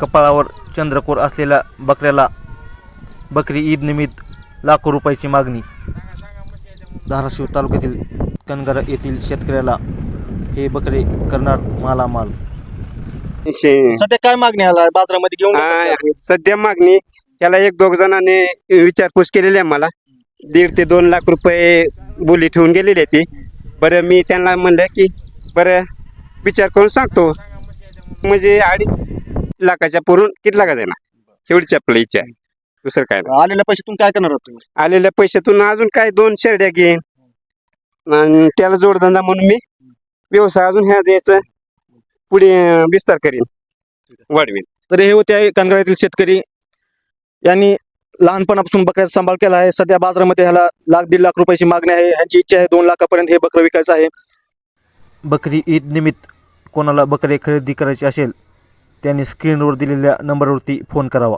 कपाळावर चंद्रकोर असलेल्या बकऱ्याला बकरी ईद निमित्त लाखो रुपयाची मागणी. धाराशिव तालुक्यातील कनगर येथील शेतकऱ्याला हे बकरे करणार मालामाल. सध्या काय मागणी आला बाजारामध्ये घेऊन गेला? सध्या मागणी त्याला 1-2 जणांनी विचारपूस केलेली आहे. मला 1.5 ते 2 लाख रुपये बोली ठेवून गेलेली आहे ती. बरं मी त्यांना म्हणलं की बरं विचार करून सांगतो. म्हणजे 2.5 लाखाच्या पुरून किती लाखाचा आहे ना, एवढीच आपली इच्छा आहे. दुसरं काय नाही. आलेल्या पैशातून काय करणार आहात तुम्ही? आलेल्या पैशातून अजून काय 2 शेरड्या घेईन आणि त्याला जोडधंदा म्हणून मी व्यवसाय अजून ह्या द्यायचं पुढे विस्तार करीन, वाढवीन. तर हे होते कनगरातील शेतकरी. यांनी लहानपणापासून बकऱ्याचा सांभाळ केला आहे. सध्या बाजारामध्ये ह्याला 1-1.5 लाख रुपयाची मागणी आहे. ह्यांची इच्छा आहे 2 लाखापर्यंत हे बकरं विकायचं आहे. बकरी ईद निमित्त कोणाला बकरे खरेदी करायचे असेल त्यांनी स्क्रीनवर दिलेल्या नंबरवरती फोन करावा.